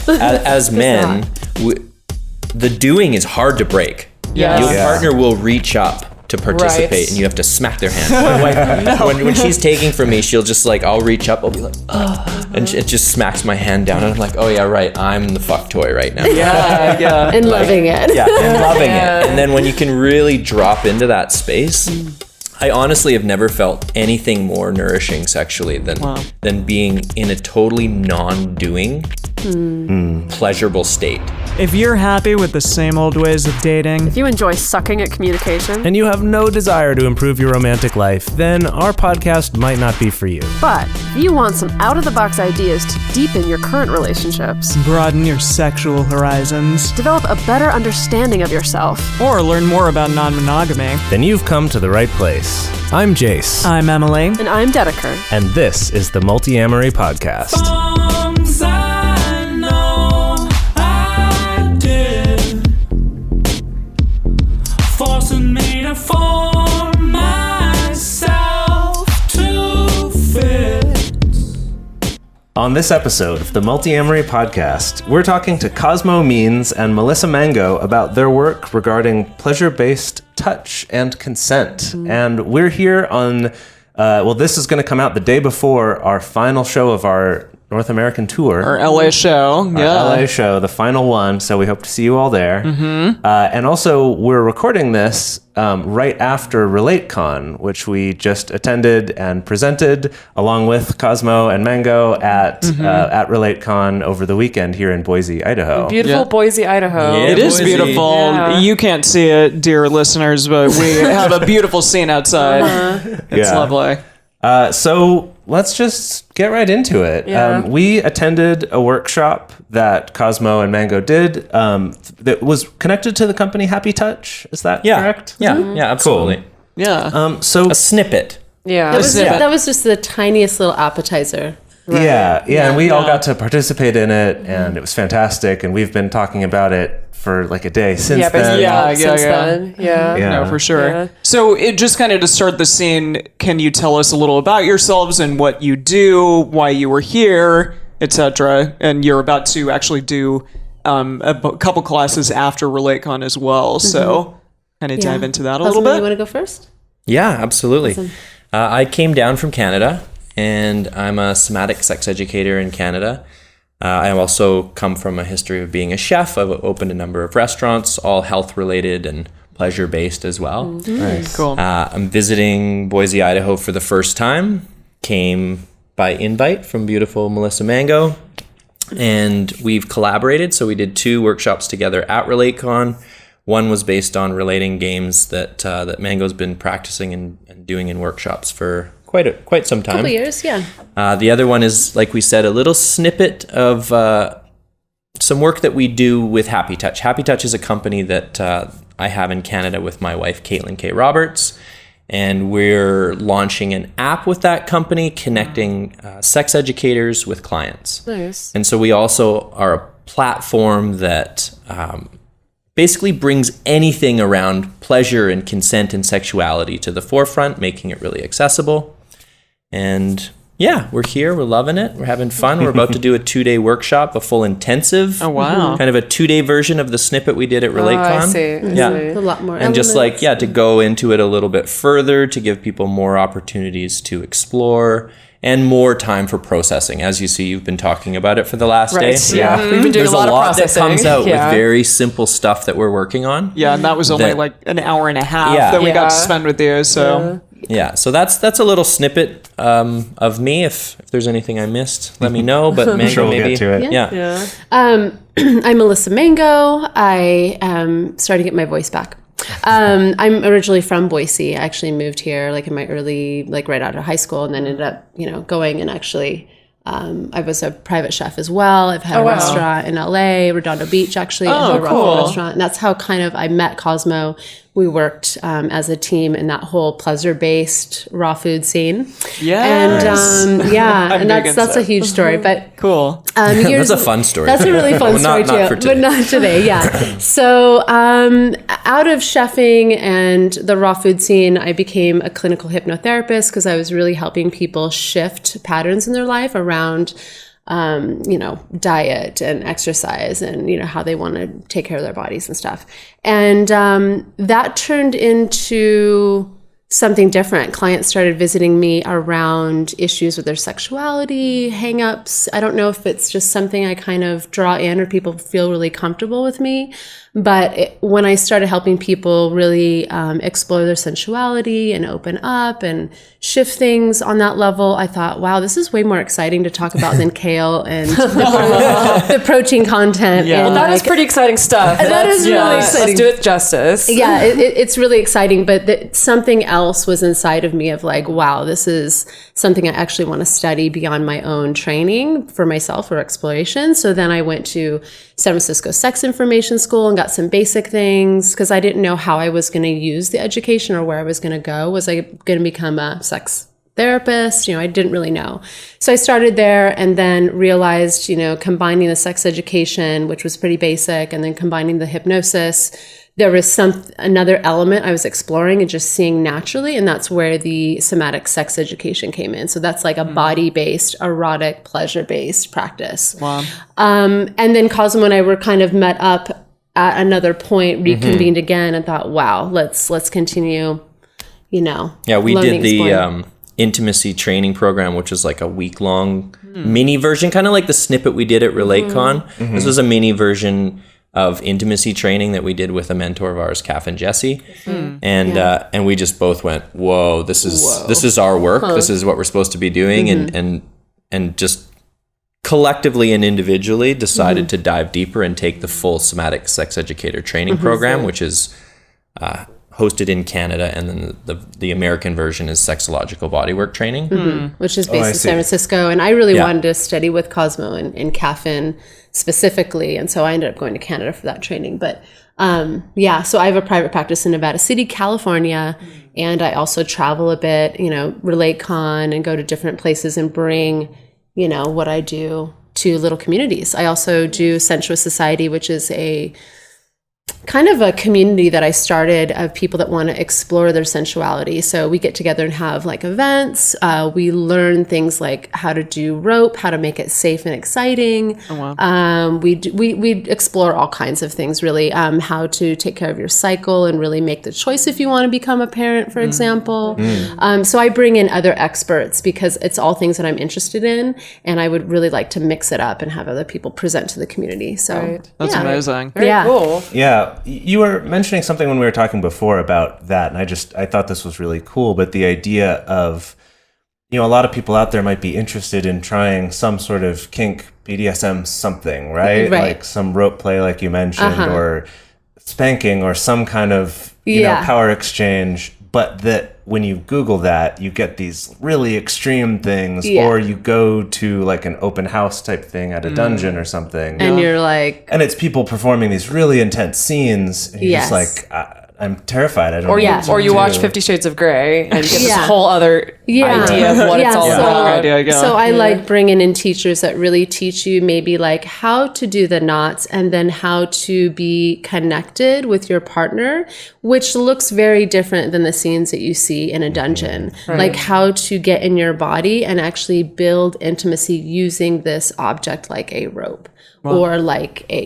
as men, the doing is hard to break. Yes. Your partner will reach up to participate, and you have to smack their hand. When she's taking from me, she'll just like, I'll reach up, I'll be like, and it just smacks my hand down, and I'm like, oh yeah, right, I'm the fuck toy right now. Yeah. And loving it. Yeah, and loving it. And then when you can really drop into that space, I honestly have never felt anything more nourishing sexually than being in a totally non-doing, pleasurable state. If you're happy with the same old ways of dating, If you enjoy sucking at communication, and you have no desire to improve your romantic life, then our podcast might not be for you. but if you want some out-of-the-box ideas to deepen your current relationships, broaden your sexual horizons, develop a better understanding of yourself, or learn more about non-monogamy, Then you've come to the right place. I'm Jase, I'm Emily. and I'm Dedeker. and this is the Multiamory podcast. On this episode of the Multiamory podcast, we're talking to Cosmo Meens and Melissa Mango about their work regarding pleasure-based touch and consent. And we're here on, this is going to come out the day before our final show of our North American tour. Our LA show. Our LA show, the final one. So we hope to see you all there. And also, we're recording this right after RelateCon, which we just attended and presented along with Cosmo and Mango at RelateCon over the weekend here in Boise, Idaho. Beautiful Boise, Idaho. Yeah. It is Boise. beautiful. Yeah. You can't see it, dear listeners, but we have a beautiful scene outside. It's lovely. So let's just get right into it. Yeah. We attended a workshop that Cosmo and Mango did that was connected to the company Happy Touch. Is that correct? Yeah, absolutely. Yeah. So A snippet. Yeah. That was just the tiniest little appetizer. yeah, and we all got to participate in it, and it was fantastic. And we've been talking about it for like a day since then. Then. Yeah. Yeah. No, for sure. Yeah. So it just kind of to start the scene, can you tell us a little about yourselves and what you do, why you were here, etc.? And you're about to actually do a couple classes after RelateCon as well. So kind of dive into that a little Cosmo, bit. you want to go first? Yeah, absolutely. Awesome. I came down from Canada, and I'm a somatic sex educator in Canada. I also come from a history of being a chef. I've opened a number of restaurants, all health-related and pleasure-based as well. Nice. Cool. I'm visiting Boise, Idaho for the first time. Came by invite from beautiful Melissa Mango, and we've collaborated. So we did 2 workshops together at RelateCon. One was based on relating games that Mango's been practicing and doing in workshops for quite some time. Couple years, yeah. The other one is, like we said, a little snippet of some work that we do with Happy Touch. Happy Touch is a company that I have in Canada with my wife, Caitlin K. Roberts, and we're launching an app with that company connecting sex educators with clients. Nice. And so we also are a platform that basically brings anything around pleasure and consent and sexuality to the forefront, making it really accessible. And yeah, we're here. We're loving it. We're having fun. We're about to do a 2-day workshop, a full intensive. Oh, wow. Kind of a 2-day version of the snippet we did at RelateCon. I see. Yeah. A lot more And just elements. like, to go into it a little bit further, to give people more opportunities to explore and more time for processing. As you see, you've been talking about it for the last day. Yeah. We've been doing There's a lot of that processing. comes out Yeah. with very simple stuff that we're working on. Yeah, and that was only that- like an hour and a half Yeah. that we got to Yeah. spend with you. So Yeah, so that's a little snippet of me. If there's anything I missed, let me know. But Mango, sure we'll maybe. get to it. Yeah. Yeah. I'm Melissa Mango. I am starting to get my voice back. I'm originally from Boise. I actually moved here like in my early, like right out of high school, and then ended up, going and actually, I was a private chef as well. I've had a restaurant in LA, Redondo Beach, actually, a cool. restaurant. And that's how kind of I met Cosmo. We worked as a team in that whole pleasure-based raw food scene. Yeah. And and big that's into a huge story. But cool. That's a fun story. That's a really fun story not for too, today. but not today. Yeah. So out of chefing and the raw food scene, I became a clinical hypnotherapist because I was really helping people shift patterns in their life around diet and exercise and, how they want to take care of their bodies and stuff. And that turned into something different. Clients started visiting me around issues with their sexuality, hang-ups. I don't know if it's just something I kind of draw in or people feel really comfortable with me. But when I started helping people really explore their sensuality and open up and shift things on that level, I thought, wow, this is way more exciting to talk about than kale and the protein content. Yeah. And Well, that is pretty exciting stuff. that is really exciting. Let's do it justice. Yeah, it's really exciting, but something else was inside of me of like, wow, this is something I actually want to study beyond my own training for myself or exploration. So then I went to San Francisco Sex Information School and got some basic things because I didn't know how I was going to use the education or where I was going to go. Was I going to become a sex therapist? I didn't really know. So I started there and then realized, combining the sex education, which was pretty basic, and then combining the hypnosis, there was another element I was exploring and just seeing naturally, and that's where the somatic sex education came in. So that's like a body-based, erotic, pleasure-based practice. Wow. And then Cosmo and I were kind of met up at another point, reconvened again, and thought, wow, let's continue, Yeah, we did the intimacy training program, which is like a week-long mini version, kind of like the snippet we did at RelateCon. This was a mini version of intimacy training that we did with a mentor of ours, Kath and Jase. And we just both went, whoa, this is our work. This is what we're supposed to be doing. And just collectively and individually decided to dive deeper and take the full somatic sex educator training program, which is hosted in Canada, and then the American version is sexological bodywork training, which is based in San Francisco. And I really wanted to study with Cosmo and Kaffin specifically, and so I ended up going to Canada for that training. But so I have a private practice in Nevada City, California, and I also travel a bit, RelateCon, and go to different places and bring, what I do to little communities. I also do Sensuous Society, which is a kind of a community that I started of people that want to explore their sensuality. So we get together and have like events. We learn things like how to do rope, how to make it safe and exciting. Oh, wow. We explore all kinds of things, really. How to take care of your cycle and really make the choice if you want to become a parent, for example. So I bring in other experts because it's all things that I'm interested in, and I would really like to mix it up and have other people present to the community. So That's amazing. Very cool. Yeah, you were mentioning something when we were talking before about that, and I thought this was really cool, but the idea of, a lot of people out there might be interested in trying some sort of kink, BDSM something, right? Like some rope play, like you mentioned, or spanking, or some kind of, power exchange, but that when you Google that, you get these really extreme things, or you go to like an open house type thing at a dungeon or something. And you're like... And it's people performing these really intense scenes. And you're just like, I'm terrified. I don't know what to Or you do. watch 50 Shades of Grey and get this whole other idea of what it's all about. So I like bringing in teachers that really teach you maybe like how to do the knots and then how to be connected with your partner, which looks very different than the scenes that you see in a dungeon. Like how to get in your body and actually build intimacy using this object like a rope or like a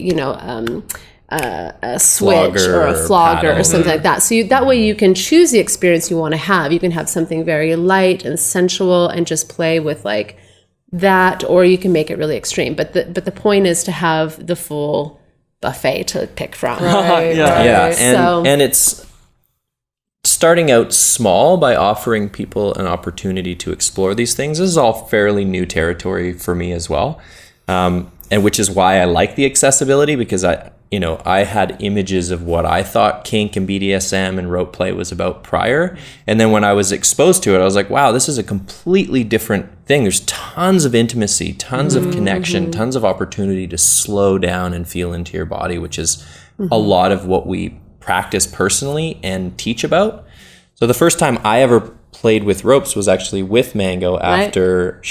switch or a flogger or something like that. So that way you can choose the experience you want to have. You can have something very light and sensual and just play with like that, or you can make it really extreme. But the point is to have the full buffet to pick from. And it's starting out small by offering people an opportunity to explore these things. This is all fairly new territory for me as well, and which is why I like the accessibility, because I had images of what I thought kink and BDSM and rope play was about prior. And then when I was exposed to it, I was like, wow, this is a completely different thing. There's tons of intimacy, tons of connection, tons of opportunity to slow down and feel into your body, which is a lot of what we practice personally and teach about. So the first time I ever played with ropes was actually with Mango after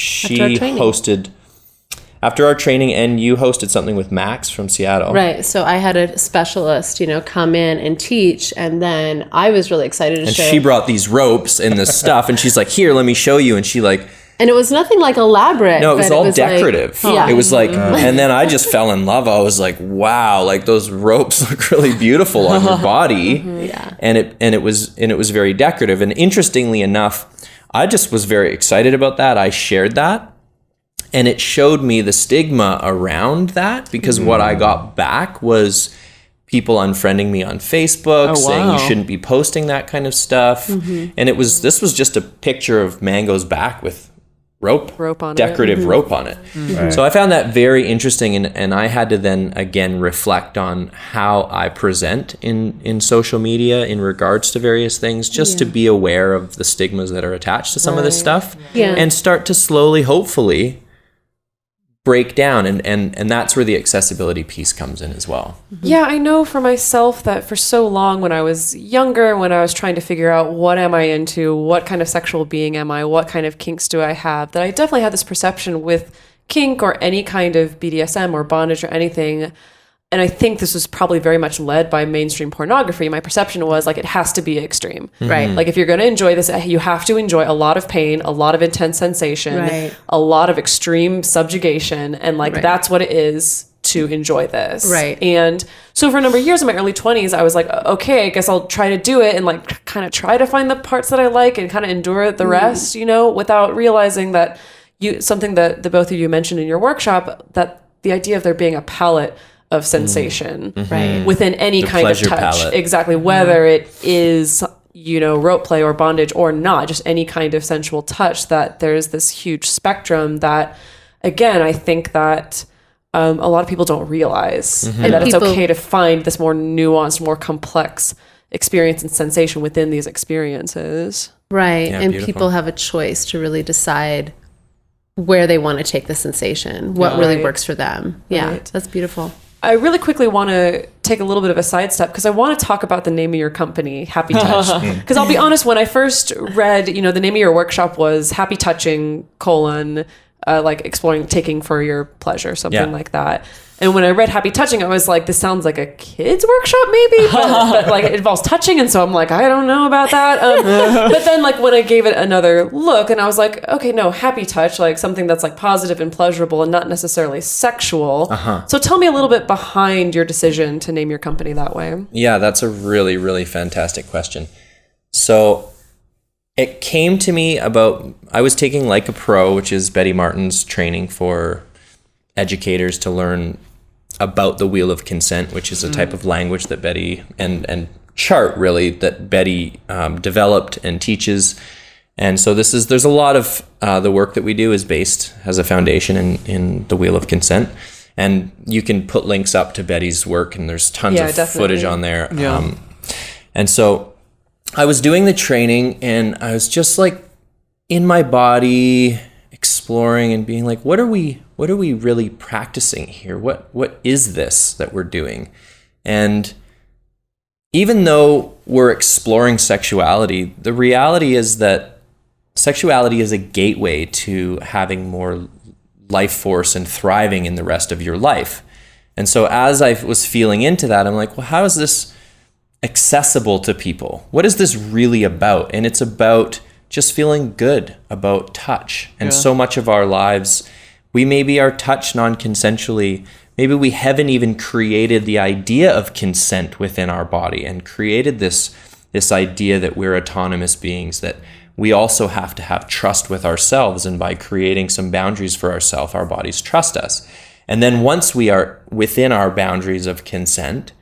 after our training, and you hosted something with Max from Seattle. Right. So I had a specialist, come in and teach, and then I was really excited to show. And she brought these ropes and this stuff, and she's like, "Here, let me show you." And she And it was nothing like elaborate. No, it was but all like- decorative. yeah. It was like, and then I just fell in love. I was like, wow, like those ropes look really beautiful on your body. Yeah. And it was very decorative. And interestingly enough, I just was very excited about that. I shared that. And it showed me the stigma around that, because what I got back was people unfriending me on Facebook, saying you shouldn't be posting that kind of stuff. And this was just a picture of Mango's back with rope on decorative rope on it. Right. So I found that very interesting, and I had to then again reflect on how I present in social media in regards to various things, just to be aware of the stigmas that are attached to some of this stuff, and start to slowly, hopefully, break down, and that's where the accessibility piece comes in as well. Yeah, I know for myself that for so long when I was younger, when I was trying to figure out what am I into, what kind of sexual being am I, what kind of kinks do I have, that I definitely had this perception with kink or any kind of BDSM or bondage or anything. And I think this was probably very much led by mainstream pornography. My perception was like, it has to be extreme. Right. Like if you're going to enjoy this, you have to enjoy a lot of pain, a lot of intense sensation, Right. a lot of extreme subjugation. And like, that's what it is to enjoy this. Right. And so for a number of years in my early 20s, I was like, okay, I guess I'll try to do it and like kind of try to find the parts that I like and kind of endure the rest, you know, without realizing that something that the both of you mentioned in your workshop, that the idea of there being a palette of sensation Right. within any The kind of pleasure touch. palette. Exactly. Whether it is, you know, rope play or bondage or not, just any kind of sensual touch, that there's this huge spectrum that, again, I think that a lot of people don't realize, and that it's okay to find this more nuanced, more complex experience and sensation within these experiences. Right. Yeah, And beautiful. people have a choice to really decide where they want to take the sensation, what really Right. works for them. Yeah. Right. That's beautiful. I really quickly want to take a little bit of a sidestep because I want to talk about the name of your company, Happy Touch. Because I'll be honest, when I first read, you know, the name of your workshop was Happy Touching, like exploring, taking for your pleasure, something like that. And when I read Happy Touching, I was like, this sounds like a kid's workshop maybe, but like it involves touching. And so I'm like, I don't know about that. But then like when I gave it another look and I was like, okay, no, happy touch, like something that's like positive and pleasurable and not necessarily sexual. So tell me a little bit behind your decision to name your company that way. Yeah, that's a really, really fantastic question. So it came to me I was taking Like a Pro, which is Betty Martin's training for educators to learn about the wheel of consent, which is a type of language that Betty and chart really that Betty developed and teaches. And so there's a lot of the work that we do is based as a foundation in the wheel of consent. And you can put links up to Betty's work, and there's tons of definitely. footage on there. And so I was doing the training, and I was just like in my body, exploring and being like, what are we really practicing here? What is this that we're doing? And even though we're exploring sexuality, the reality is that sexuality is a gateway to having more life force and thriving in the rest of your life. And so as I was feeling into that, I'm like, well, how is this accessible to people? What is this really about? And it's about just feeling good about touch. And so much of our lives, we maybe are touched non-consensually. Maybe we haven't even created the idea of consent within our body and created this idea that we're autonomous beings, that we also have to have trust with ourselves. And by creating some boundaries for ourselves, our bodies trust us. And then once we are within our boundaries of consent,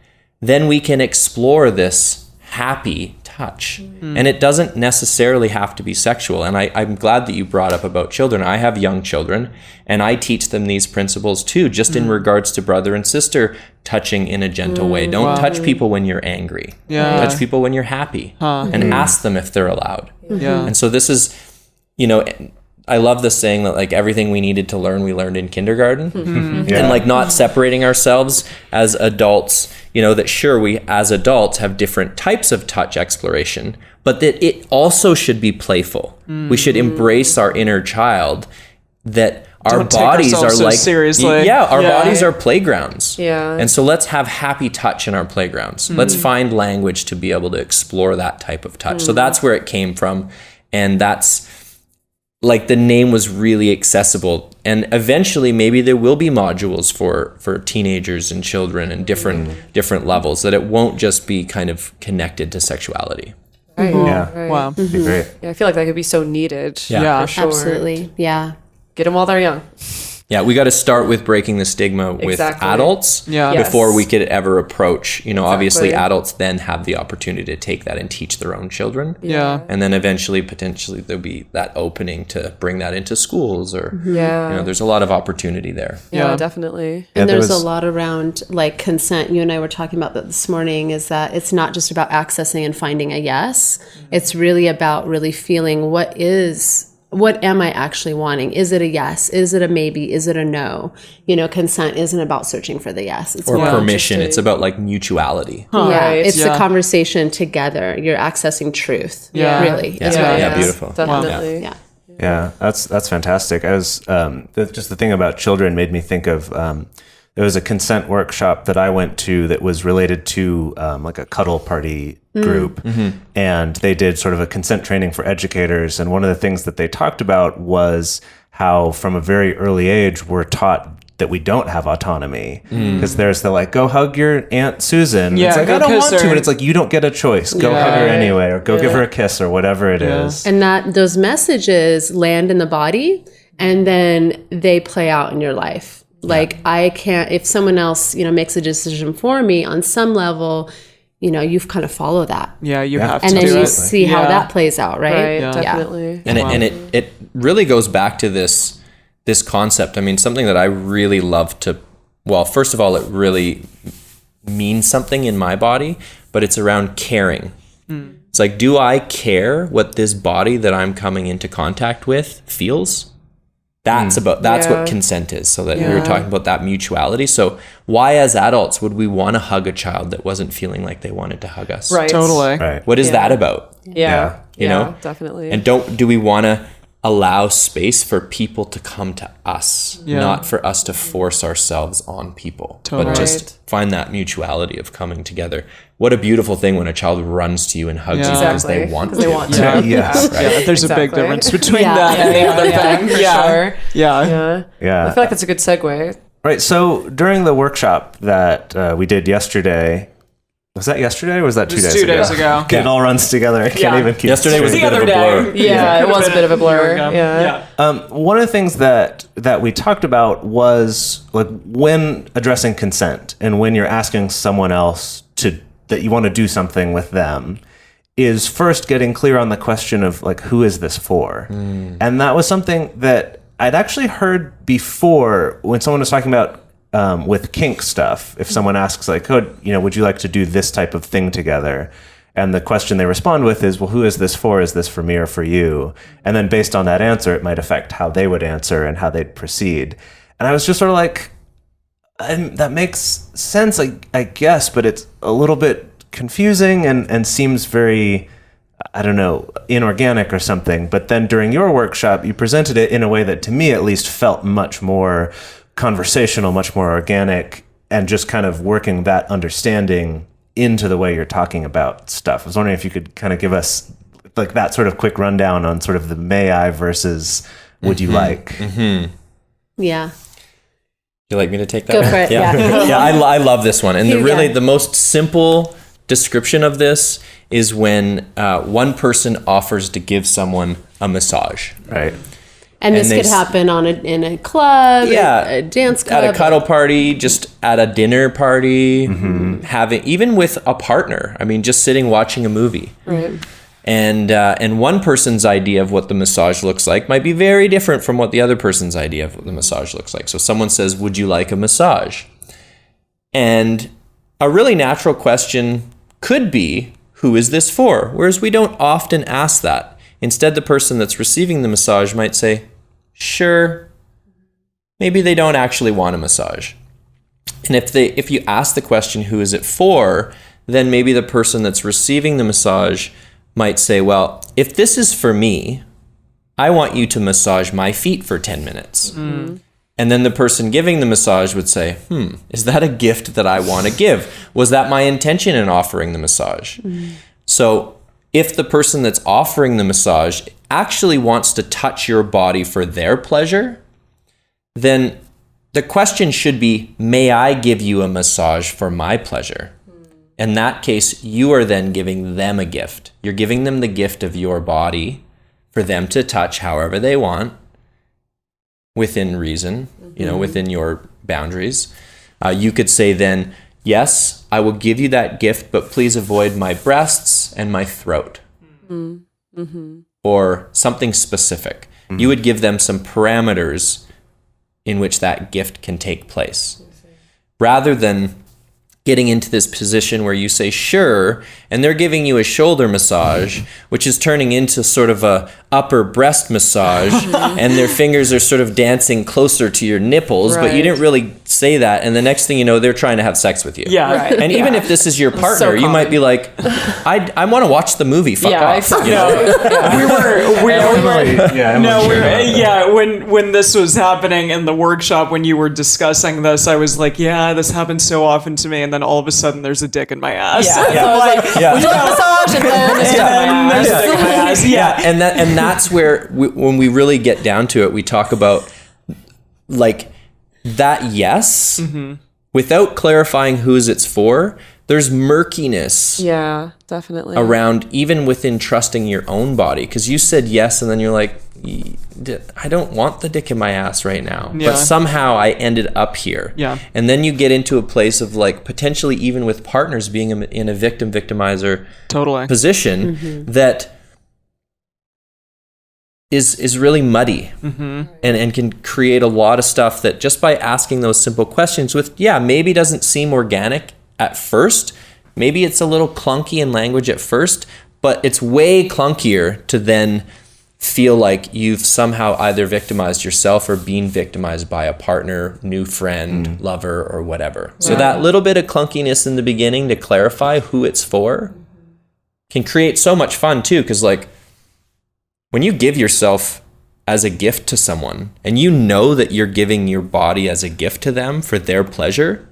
then we can explore this happy touch. And it doesn't necessarily have to be sexual. And I'm glad that you brought up about children. I have young children, and I teach them these principles too, just in regards to brother and sister touching in a gentle way. Don't touch people when you're angry. Touch people when you're happy, and ask them if they're allowed. And so this is, you know, I love this saying that like everything we needed to learn, we learned in kindergarten. And like not separating ourselves as adults, you know, that sure, we as adults have different types of touch exploration, but that it also should be playful. We should embrace our inner child, that our Don't take bodies are ourselves so like, seriously. our bodies are playgrounds. Yeah. And so let's have happy touch in our playgrounds. Let's find language to be able to explore that type of touch. So that's where it came from. And that's like the name was really accessible, and eventually maybe there will be modules for teenagers and children and different levels, that it won't just be kind of connected to sexuality. Right. Yeah. Right. Wow. It'd be great. Yeah, I feel like that could be so needed. Yeah. for sure. Absolutely. Yeah. Get them while they're young. Yeah, we got to start with breaking the stigma with Exactly. adults Yeah. Yes. before we could ever approach, obviously Exactly. adults then have the opportunity to take that and teach their own children. Yeah. And then eventually, potentially, there'll be that opening to bring that into schools, or, Yeah. there's a lot of opportunity there. Yeah, Yeah. definitely. And there there's was- a lot around like consent. You and I were talking about that this morning, is that it's not just about accessing and finding a yes. It's really about really feeling what am I actually wanting? Is it a yes? Is it a maybe? Is it a no? Consent isn't about searching for the yes. It's Or more, permission. It's about like mutuality. Right. it's Yeah. the conversation together. You're accessing truth. Yeah. Really. Yeah. is what it Yeah, is. beautiful. Definitely. Yeah. Yeah, that's fantastic. I was just the thing about children made me think of there was a consent workshop that I went to that was related to like a cuddle party group, and they did sort of a consent training for educators. And one of the things that they talked about was how from a very early age we're taught that we don't have autonomy, because there's the like, go hug your Aunt Susan. Yeah, it's like, go I don't kiss want to, her. and it's like, you don't get a choice. Go Yeah. hug her anyway, or go give her a kiss, or whatever it is. And that those messages land in the body and then they play out in your life. Like I can't, if someone else, makes a decision for me on some level, you've kind of follow that. Yeah, you have to And then do you it. see how Yeah. that plays out, right? Right. Yeah. Definitely. And it really goes back to this concept. I mean, something that I really love to, well, first of all, it really means something in my body, but it's around caring. It's like, do I care what this body that I'm coming into contact with feels? That's Yeah. what consent is. So that we were talking about that mutuality. So why as adults would we want to hug a child that wasn't feeling like they wanted to hug us? Right. Totally. Right. What is that about? Yeah. You know? Definitely. And do we want to allow space for people to come to us, Yeah. not for us to force ourselves on people, but Totally. just find that mutuality of coming together. What a beautiful thing when a child runs to you and hugs Yeah. you because they Exactly. want 'Cause they to. want to. Yeah. Yes. Yeah, there's a big Exactly. difference between Yeah. that and the other thing. For Yeah. sure. Yeah. Yeah. Yeah. I feel like that's a good segue. Right. So during the workshop that we did yesterday, was that yesterday or was that 2 Just days 2 days ago. It all runs together. I can't Yeah. even keep Yesterday it was a straight. bit of a blur. Yeah, it was a bit of a blur. ago. Yeah. One of the things that we talked about was like when addressing consent and when you're asking someone else that you want to do something with them, is first getting clear on the question of like, who is this for? And that was something that I'd actually heard before when someone was talking about with kink stuff. If someone asks like, oh, would you like to do this type of thing together? And the question they respond with is, well, who is this for? Is this for me or for you? And then based on that answer, it might affect how they would answer and how they'd proceed. And I was just sort of like, that makes sense, I guess, but it's a little bit confusing and seems very, I don't know, inorganic or something. But then during your workshop, you presented it in a way that to me at least felt much more conversational, much more organic, and just kind of working that understanding into the way you're talking about stuff. I was wondering if you could kind of give us like that sort of quick rundown on sort of the may I versus would you like? Yeah. You like me to take that? Go for it, yeah. Yeah, I love this one. And Here you go. the most simple description of this is when one person offers to give someone a massage. Right. And this they could s- happen in a club, Yeah, a dance club. at a cuddle party, just at a dinner party, having, even with a partner. I mean, just sitting watching a movie. Right. And one person's idea of what the massage looks like might be very different from what the other person's idea of what the massage looks like. So someone says, "Would you like a massage?" And a really natural question could be, "Who is this for?" Whereas we don't often ask that. Instead, the person that's receiving the massage might say, "Sure." Maybe they don't actually want a massage. And if you ask the question, "Who is it for?" then maybe the person that's receiving the massage might say, "Well, if this is for me, I want you to massage my feet for 10 minutes. And then the person giving the massage would say, is that a gift that I want to give? Was that my intention in offering the massage? So if the person that's offering the massage actually wants to touch your body for their pleasure, then the question should be, may I give you a massage for my pleasure? In that case, you are then giving them a gift. You're giving them the gift of your body for them to touch however they want, within reason, within your boundaries. You could say then, yes, I will give you that gift, but please avoid my breasts and my throat. Or something specific. You would give them some parameters in which that gift can take place. Rather than getting into this position where you say, sure, and they're giving you a shoulder massage, which is turning into sort of a upper breast massage, and their fingers are sort of dancing closer to your nipples, but you didn't really say that, and the next thing you know, they're trying to have sex with you. Yeah. Right. And even if this is your partner, so you might be like, I want to watch the movie, fuck off. When this was happening in the workshop, when you were discussing this, I was like, yeah, this happens so often to me, and then all of a sudden there's a dick in my ass. Yeah. So I was like, would you like a massage? And then there's a dick in my ass. Yeah, and that's where when we really get down to it, we talk about like that yes, without clarifying whose it's for. There's murkiness. Yeah, definitely. Around even within trusting your own body, because you said yes, and then you're like, I don't want the dick in my ass right now, but somehow I ended up here. Yeah, and then you get into a place of like potentially even with partners being in a victim-victimizer position that is really muddy and can create a lot of stuff that just by asking those simple questions with maybe doesn't seem organic at first, maybe it's a little clunky in language at first, but it's way clunkier to then feel like you've somehow either victimized yourself or been victimized by a partner, new friend, lover, or whatever. So that little bit of clunkiness in the beginning to clarify who it's for can create so much fun too, because like when you give yourself as a gift to someone and you know that you're giving your body as a gift to them for their pleasure,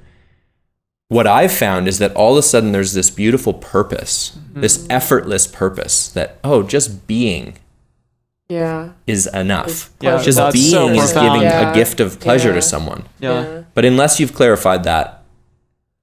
what I've found is that all of a sudden there's this beautiful purpose, this effortless purpose that, just being is enough. Yeah, just being so is profound. giving a gift of pleasure to someone. Yeah. But unless you've clarified that,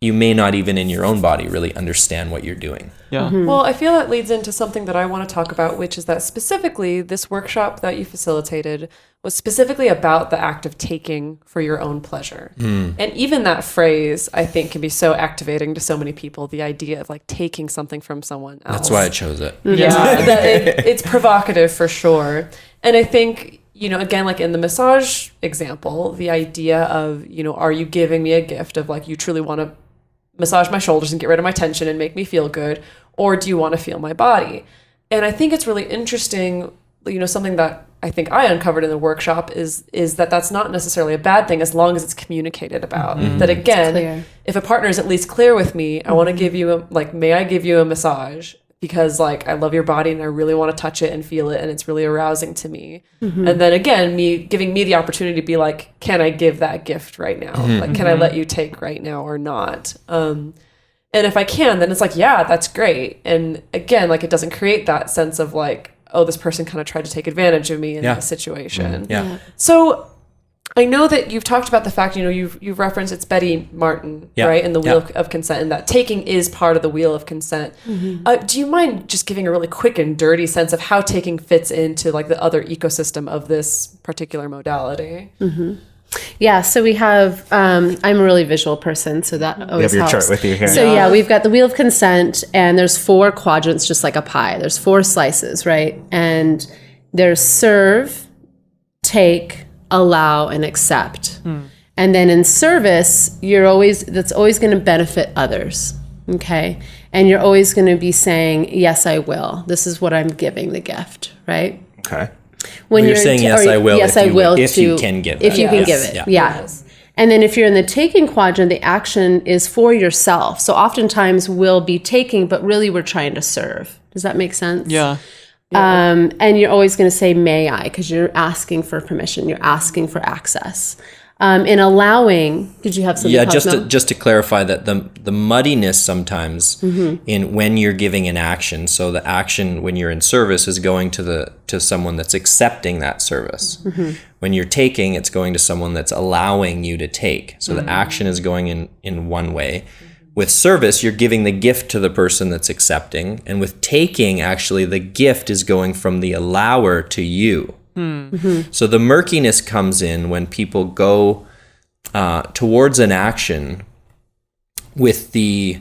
you may not even in your own body really understand what you're doing. Yeah. Well, I feel that leads into something that I want to talk about, which is that specifically this workshop that you facilitated was specifically about the act of taking for your own pleasure. And even that phrase, I think, can be so activating to so many people, the idea of like taking something from someone else. That's why I chose it. Yeah, it's provocative for sure. And I think, again, like in the massage example, the idea of, are you giving me a gift of like, you truly want to massage my shoulders and get rid of my tension and make me feel good, or do you want to feel my body? And I think it's really interesting, something that I think I uncovered in the workshop is that that's not necessarily a bad thing as long as it's communicated about. That again, if a partner is at least clear with me, I want to give you may I give you a massage because like I love your body and I really want to touch it and feel it and it's really arousing to me. And then again, giving me the opportunity to be like, can I give that gift right now? Like, can I let you take right now or not? And if I can, then it's like, yeah, that's great. And again, like it doesn't create that sense of like, oh, this person kind of tried to take advantage of me in this situation. So I know that you've talked about the fact, you've referenced it's Betty Martin, right? In the Wheel of Consent, and that taking is part of the Wheel of Consent. Do you mind just giving a really quick and dirty sense of how taking fits into like the other ecosystem of this particular modality? Yeah, so we have, I'm a really visual person, so that always helps. You have your chart with you here. So we've got the Wheel of Consent, and there's 4 quadrants, just like a pie. There's 4 slices, right? And there's serve, take, allow, and accept. And then in service, that's always going to benefit others, okay? And you're always going to be saying, yes, I will. This is what I'm giving the gift, right? Okay. When you're saying yes, I will. Yes, I will. If you can give it. If you can give it, yes. And then if you're in the taking quadrant, the action is for yourself. So oftentimes we'll be taking, but really we're trying to serve. Does that make sense? Yeah. And you're always going to say, may I? Because you're asking for permission. You're asking for access. in allowing. Did you have something? Yeah, Cosmo? just to clarify that the muddiness sometimes in when you're giving an action. So the action when you're in service is going to someone that's accepting that service. When you're taking, it's going to someone that's allowing you to take. So the action is going in one way. With service, you're giving the gift to the person that's accepting, and with taking, actually, the gift is going from the allower to you. So the murkiness comes in when people go towards an action with the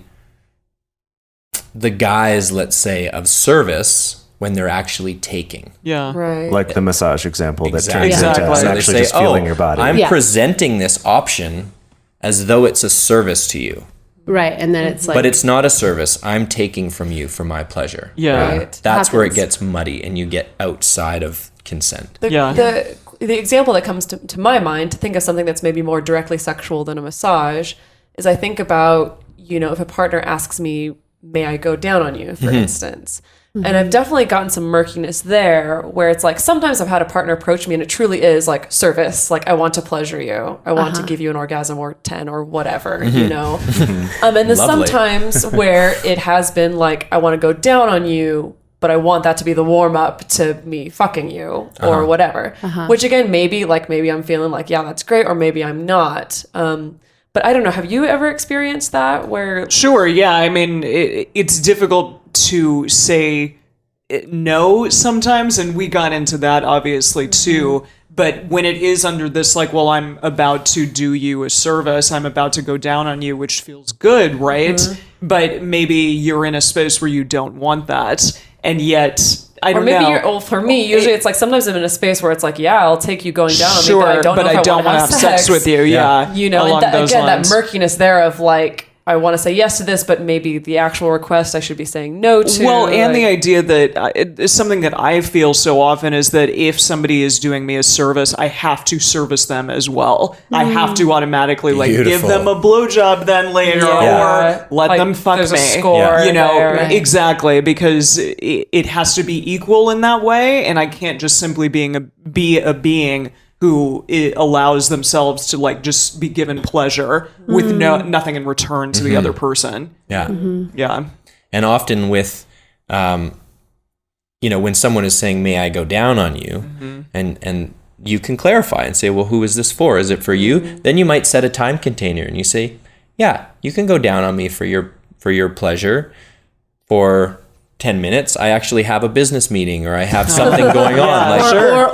guise, let's say, of service when they're actually taking. Yeah. Right. Like the massage example that Exactly. turns into Exactly. So they actually say, just feeling your body. I'm Yeah. presenting this option as though it's a service to you. Right, and then it's like, But it's not a service. I'm taking from you for my pleasure. Yeah. Right. That's where it Happens. gets muddy and you get outside of consent. The example that comes to my mind to think of something that's maybe more directly sexual than a massage is I think about, if a partner asks me, may I go down on you, for instance. And I've definitely gotten some murkiness there where it's like sometimes I've had a partner approach me and it truly is like service. Like, I want to pleasure you. I want to give you an orgasm or 10 or whatever, And then Lovely. sometimes where it has been like, I want to go down on you, but I want that to be the warm up to me fucking you or whatever. Which again, maybe I'm feeling like, yeah, that's great. Or maybe I'm not. But I don't know. Have you ever experienced that where? Sure. Yeah. I mean, it's difficult to say no sometimes, and we got into that obviously too. But when it is under this, like, well, I'm about to do you a service, I'm about to go down on you, which feels good, right? But maybe you're in a space where you don't want that, and yet I don't know. For me, usually it's like sometimes I'm in a space where it's like, yeah, I'll take you going down on me, Sure, but I don't know if I don't want to have sex with you. Yeah, along and those again, lines. that murkiness there of like, I want to say yes to this, but maybe the actual request I should be saying no to. Well, and like, the idea that it's something that I feel so often is that if somebody is doing me a service, I have to service them as well. I have to automatically give Beautiful. them a blowjob then later, Yeah. or let Like, them fuck there's me. a score there. Right. Exactly, because it has to be equal in that way, and I can't just simply be a being who allows themselves to just be given pleasure with nothing in return to the other person. Yeah. Yeah. And often with, when someone is saying, may I go down on you? And you can clarify and say, well, who is this for? Is it for you? Then you might set a time container and you say, yeah, you can go down on me for your pleasure for 10 minutes. I actually have a business meeting or I have something going on.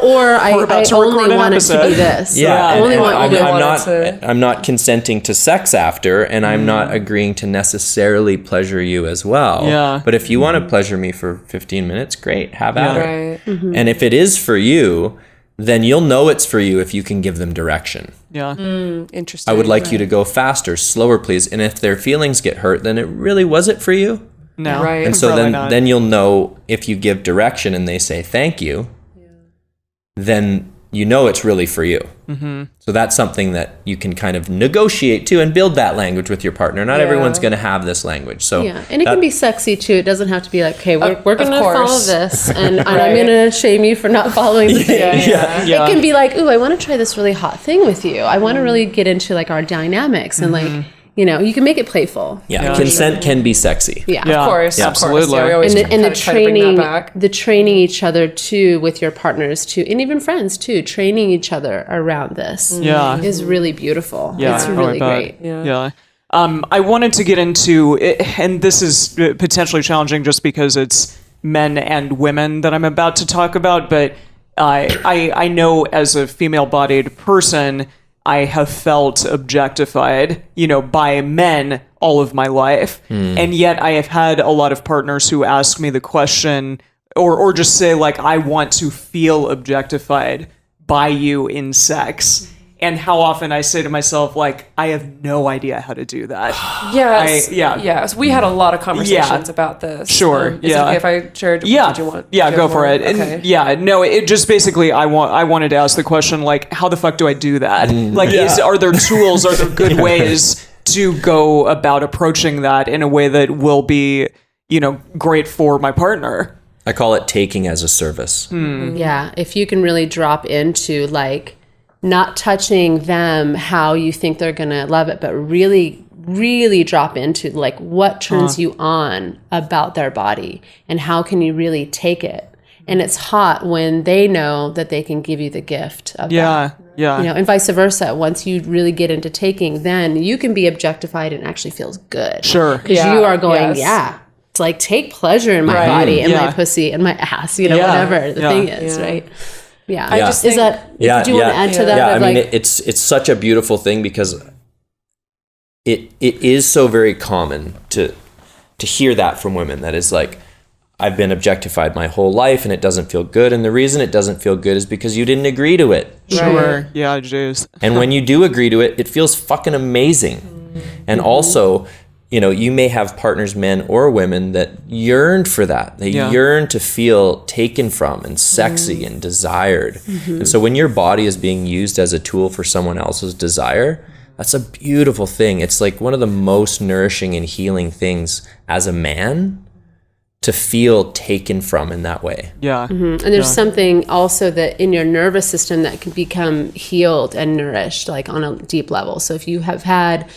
or I about to only record an want it to be episode. this. Yeah, I only want you to. I'm not consenting to sex after, and I'm not agreeing to necessarily pleasure you as well. Yeah. But if you want to pleasure me for 15 minutes, great, have at it. Right. And if it is for you, then you'll know it's for you if you can give them direction. Yeah. Interesting. I would like you to go faster, slower, please. And if their feelings get hurt, then it really was it for you. No. Right. And so Probably not. then you'll know if you give direction and they say thank you, then you know it's really for you. So that's something that you can kind of negotiate too and build that language with your partner. Not everyone's going to have this language. So Yeah, and it can be sexy too. It doesn't have to be like, okay, we're going to course. follow this, and I'm going to shame you for not following the thing. Yeah. It can be like, ooh, I want to try this really hot thing with you. I want to really get into our dynamics and you can make it playful. yeah, consent can be sexy. Yeah. Yeah. Of course, absolutely. Yeah, we always And the try to bring that training, back. the training each other too with your partners too, and even friends too, training each other around this Yeah. is really beautiful. Yeah, It's I really bet. great. Yeah. I wanted to get into, and this is potentially challenging just because it's men and women that I'm about to talk about, but I know as a female-bodied person, I have felt objectified, by men all of my life. And yet I have had a lot of partners who ask me the question or just say I want to feel objectified by you in sex. And how often I say to myself, I have no idea how to do that. Yes. We had a lot of conversations about this. Sure. Is it okay if I shared? Yeah. Did you want? Yeah, do you go have for more? it. Okay. And it just basically I wanted to ask the question how the fuck do I do that? Are there tools? Are there good ways to go about approaching that in a way that will be, great for my partner? I call it taking as a service. Yeah, if you can really drop into not touching them how you think they're going to love it, but really, really drop into like what turns you on about their body and how can you really take it. And it's hot when they know that they can give you the gift of that. Yeah. You know, and vice versa. Once you really get into taking, then you can be objectified and actually feels good. Sure. Because you are going, it's like take pleasure in my body and my pussy and my ass, you know, whatever the thing is, right? Yeah. I just is think, that, did you want to add to that? Yeah, I mean, like, it's such a beautiful thing because it is so very common to hear that from women. That is like, I've been objectified my whole life and it doesn't feel good. And the reason it doesn't feel good is because you didn't agree to it. Sure. Yeah, Jase. And when you do agree to it, it feels fucking amazing. And also, you know, you may have partners, men or women, that yearn for that. They yearn to feel taken from and sexy and desired. And so when your body is being used as a tool for someone else's desire, that's a beautiful thing. It's like one of the most nourishing and healing things as a man to feel taken from in that way. Yeah. and there's something also that in your nervous system that can become healed and nourished, like on a deep level. So if you have had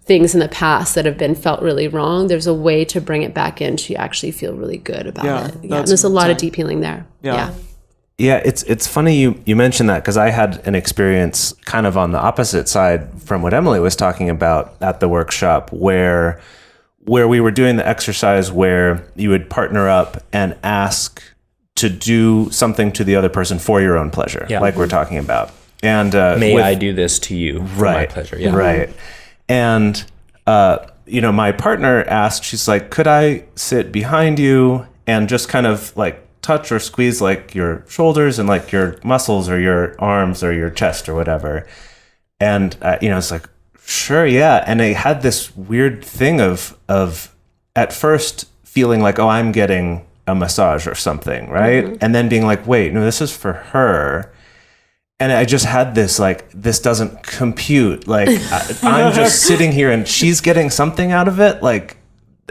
things in the past that have been felt really wrong, there's a way to bring it back in to actually feel really good about it. Yeah, and there's a lot of deep healing there. Yeah. It's funny you mentioned that because I had an experience kind of on the opposite side from what Emily was talking about at the workshop where we were doing the exercise where you would partner up and ask to do something to the other person for your own pleasure, like we're talking about. And May I do this to you for my pleasure? Yeah. Right. And, you know, my partner asked, she's like, could I sit behind you and just kind of like touch or squeeze like your shoulders and like your muscles or your arms or your chest or whatever? And, you know, it's like, sure, yeah. And I had this weird thing of at first feeling like, oh, I'm getting a massage or something, right? And then being like, wait, no, this is for her. And I just had this, like, this doesn't compute. Like, I'm just sitting here and she's getting something out of it. Like,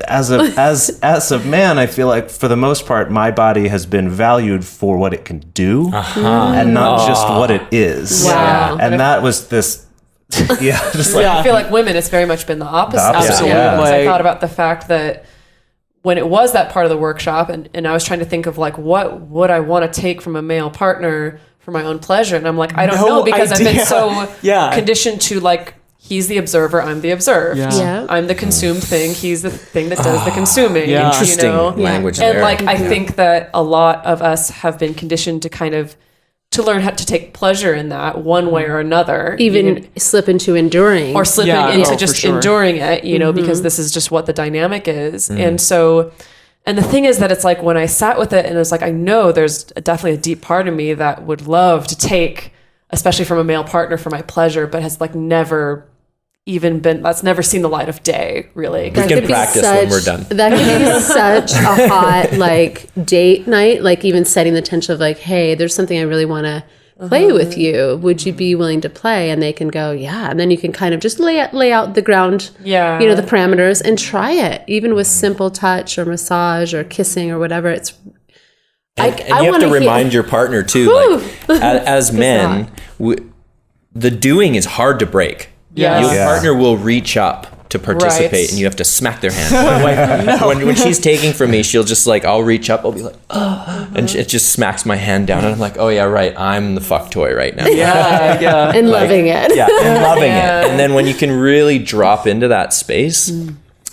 as a man, I feel like for the most part, my body has been valued for what it can do and not just what it is. Wow. And that was this... just like, I feel like women, it's very much been the opposite. Absolutely. Because I thought about the fact that when it was that part of the workshop and I was trying to think of like, what would I want to take from a male partner for my own pleasure? And I'm like, I don't know, because I've been so conditioned to like, he's the observer, I'm the observed. Yeah. I'm the consumed thing, he's the thing that does the consuming. Interesting you know? language And there. like, I think that a lot of us have been conditioned to kind of to learn how to take pleasure in that one way or another. Even slip into enduring. Or slipping into just enduring it, you know, because this is just what the dynamic is. And so, and the thing is that it's like when I sat with it and it was like, I know there's definitely a deep part of me that would love to take, especially from a male partner for my pleasure, but has like never even been, that's never seen the light of day, really. We can practice when we're done. That could be such a hot like date night, like even setting the tension of like, hey, there's something I really want to play with you. Would you be willing to play? And they can go, yeah. And then you can kind of just lay out the ground, you know, the parameters and try it, even with simple touch or massage or kissing or whatever. It's And you have to remind your partner too, like as men, the doing is hard to break. Yes. Your partner will reach up to participate and you have to smack their hand. When she's taking from me, she'll just like, I'll reach up, I'll be like, oh, and it just smacks my hand down and I'm like, oh yeah, right, I'm the fuck toy right now. And like, loving it. And loving it. And then when you can really drop into that space,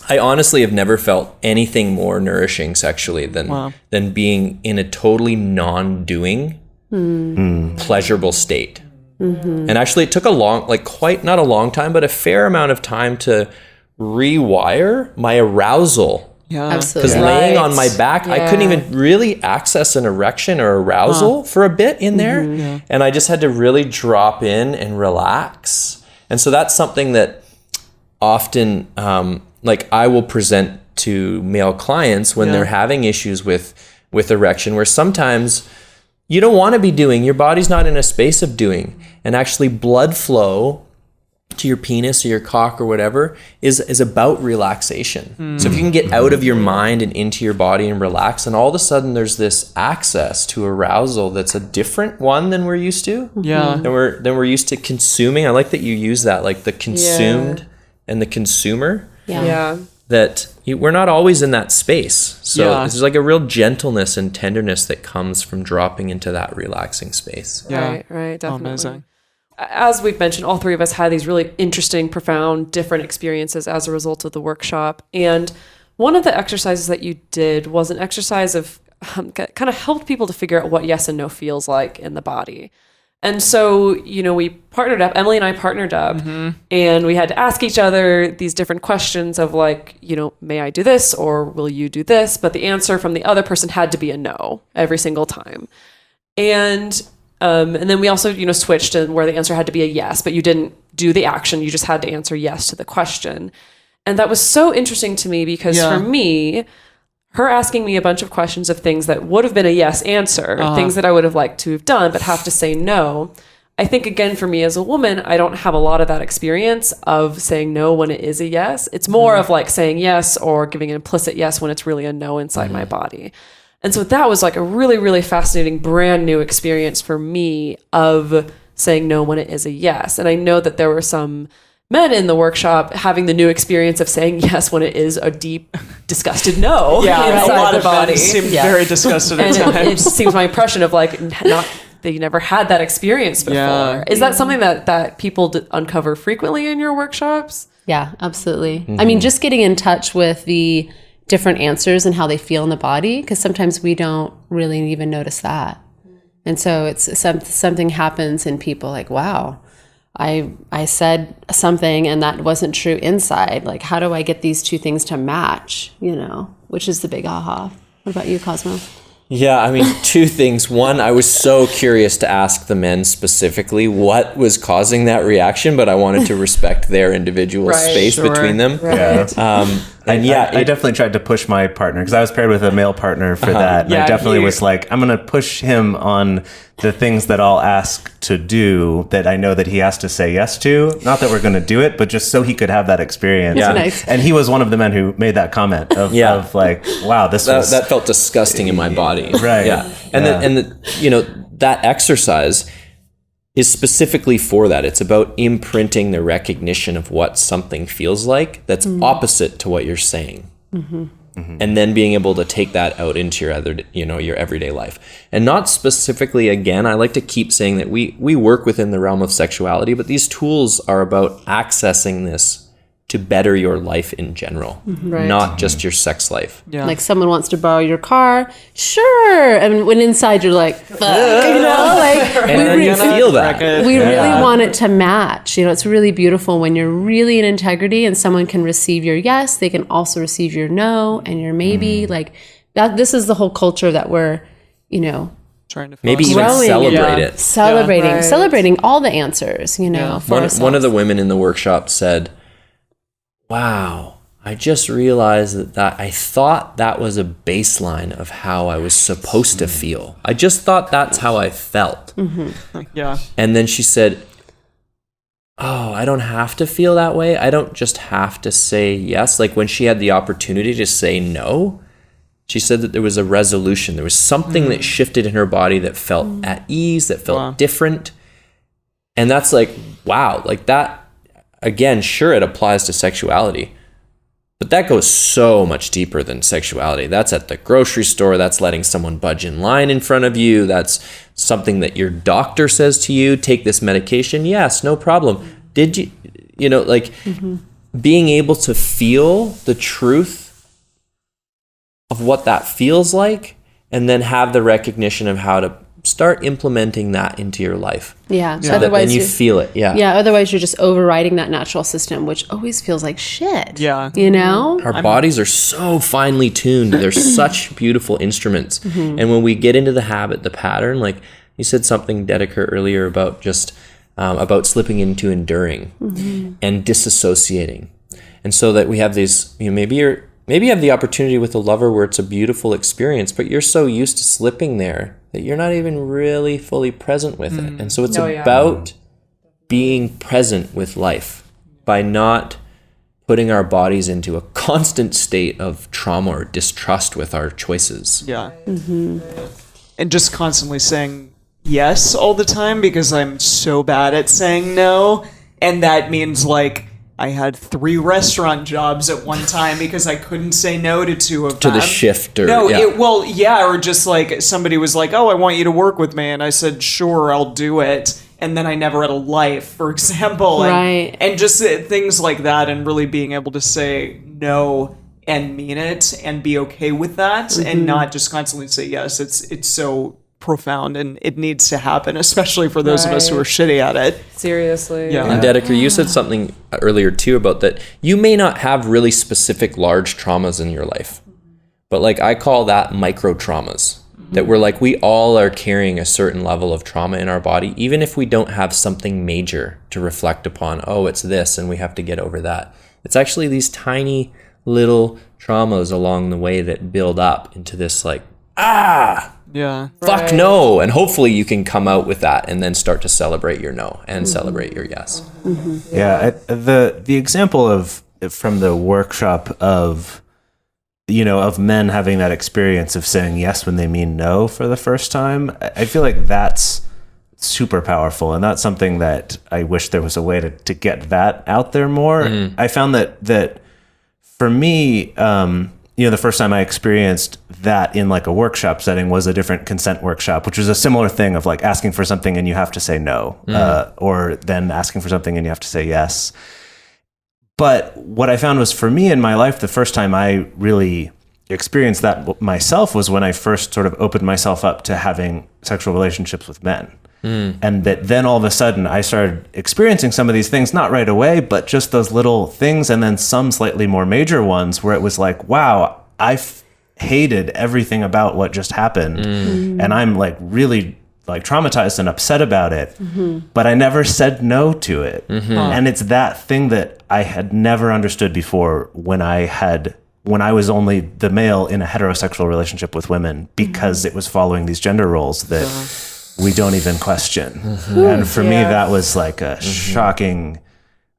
I honestly have never felt anything more nourishing sexually than being in a totally non-doing, pleasurable state. And actually it took a long, like quite not a long time, but a fair amount of time to rewire my arousal. Absolutely. Because laying on my back, I couldn't even really access an erection or arousal for a bit in there. And I just had to really drop in and relax. And so that's something that often, like I will present to male clients when they're having issues with erection, where sometimes you don't want to be doing, your body's not in a space of doing. And actually blood flow to your penis or your cock or whatever is about relaxation. So if you can get out of your mind and into your body and relax, and all of a sudden there's this access to arousal that's a different one than we're used to. Yeah. Than we're used to consuming. I like that you use that, like the consumed and the consumer. Yeah. That we're not always in that space. So Yeah. there's like a real gentleness and tenderness that comes from dropping into that relaxing space. Yeah. Right, definitely. Amazing. As we've mentioned, all three of us had these really interesting, profound, different experiences as a result of the workshop. And one of the exercises that you did was an exercise of kind of helped people to figure out what yes and no feels like in the body. And so, we partnered up, Emily and I partnered up, and we had to ask each other these different questions of like, may I do this or will you do this? But the answer from the other person had to be a no every single time. And then we also, switched to where the answer had to be a yes, but you didn't do the action. You just had to answer yes to the question. And that was so interesting to me because for me, her asking me a bunch of questions of things that would have been a yes answer, things that I would have liked to have done, but have to say no. I think, again, for me as a woman, I don't have a lot of that experience of saying no when it is a yes. It's more of like saying yes or giving an implicit yes when it's really a no inside my body. And so that was like a really, really fascinating, brand new experience for me of saying no when it is a yes. And I know that there were some men in the workshop having the new experience of saying yes when it is a deep, disgusted no Yeah, inside a lot the of body. men seem very disgusted at And it times. seems my impression of like they never had that experience before. Yeah. Is that something that people uncover frequently in your workshops? Yeah, absolutely. I mean, just getting in touch with the different answers and how they feel in the body, because sometimes we don't really even notice that. And so it's something happens in people like, wow, I said something and that wasn't true inside. Like, how do I get these two things to match, which is the big aha. What about you, Cosmo? Yeah, I mean, two things. One, I was so curious to ask the men specifically what was causing that reaction, but I wanted to respect their individual space between them. Yeah. I I definitely tried to push my partner because I was paired with a male partner for that. And I definitely was like, I'm going to push him on the things that I'll ask to do that I know that he has to say yes to. Not that we're going to do it, but just so he could have that experience. Yeah. Nice. And he was one of the men who made that comment of like, wow, that felt disgusting in my body. Right. Yeah. And that exercise is specifically for that. It's about imprinting the recognition of what something feels like that's opposite to what you're saying. And then being able to take that out into your everyday life. And not specifically, again, I like to keep saying that we work within the realm of sexuality, but these tools are about accessing this to better your life in general, not just your sex life. Yeah. Like someone wants to borrow your car, sure. And when inside you're like, fuck, like And then you feel that. we really want it to match. It's really beautiful when you're really in integrity and someone can receive your yes, they can also receive your no and your maybe. Like that. This is the whole culture that we're, Trying to Maybe even Growing, celebrate it. celebrating all the answers, for One of the women in the workshop said, wow, I just realized that I thought that was a baseline of how I was supposed to feel. I just thought that's how I felt. Yeah. And then she said, oh, I don't have to feel that way. I don't just have to say yes. Like when she had the opportunity to say no, she said that there was a resolution. There was something that shifted in her body that felt at ease, that felt different. And that's like, wow, like that. Again, sure, it applies to sexuality, but that goes so much deeper than sexuality. That's at the grocery store. That's letting someone budge in line in front of you. That's something that your doctor says to you, take this medication. Yes, no problem. Did you, being able to feel the truth of what that feels like and then have the recognition of how to start implementing that into your life. Yeah. So that then you feel it. Yeah. Yeah. Otherwise, you're just overriding that natural system, which always feels like shit. Yeah. Our bodies are so finely tuned. They're such beautiful instruments. And when we get into the habit, the pattern, like you said something, Dedeker, earlier about just about slipping into enduring and disassociating. And so that we have these, maybe you have the opportunity with a lover where it's a beautiful experience, but you're so used to slipping there that you're not even really fully present with it. And so it's about being present with life by not putting our bodies into a constant state of trauma or distrust with our choices. Yeah. And just constantly saying yes all the time because I'm so bad at saying no. And that means like I had 3 restaurant jobs at one time because I couldn't say no to 2 of them. To the shift or... No, yeah. or just like somebody was like, oh, I want you to work with me. And I said, sure, I'll do it. And then I never had a life, for example. Right. And just things like that, and really being able to say no and mean it and be okay with that and not just constantly say yes. It's so profound and it needs to happen, especially for those of us who are shitty at it. Seriously. Yeah. And Dedeker, you said something earlier too about that you may not have really specific large traumas in your life, but like I call that micro traumas. That we're like, we all are carrying a certain level of trauma in our body, even if we don't have something major to reflect upon. Oh, it's this and we have to get over that. It's actually these tiny little traumas along the way that build up into this like, Yeah. fuck no. And hopefully you can come out with that and then start to celebrate your no and celebrate your yes. Yeah, the example of from the workshop of men having that experience of saying yes when they mean no for the first time, I feel like that's super powerful, and that's something that I wish there was a way to get that out there more. I found that for me, the first time I experienced that in like a workshop setting was a different consent workshop, which was a similar thing of like asking for something and you have to say no, or then asking for something and you have to say yes. But what I found was for me in my life, the first time I really experienced that myself was when I first sort of opened myself up to having sexual relationships with men. And that then all of a sudden I started experiencing some of these things, not right away, but just those little things. And then some slightly more major ones where it was like, wow, I've hated everything about what just happened. And I'm like really like traumatized and upset about it, but I never said no to it. And it's that thing that I had never understood before when I was only the male in a heterosexual relationship with women, because it was following these gender roles that we don't even question. And for me, that was like a shocking,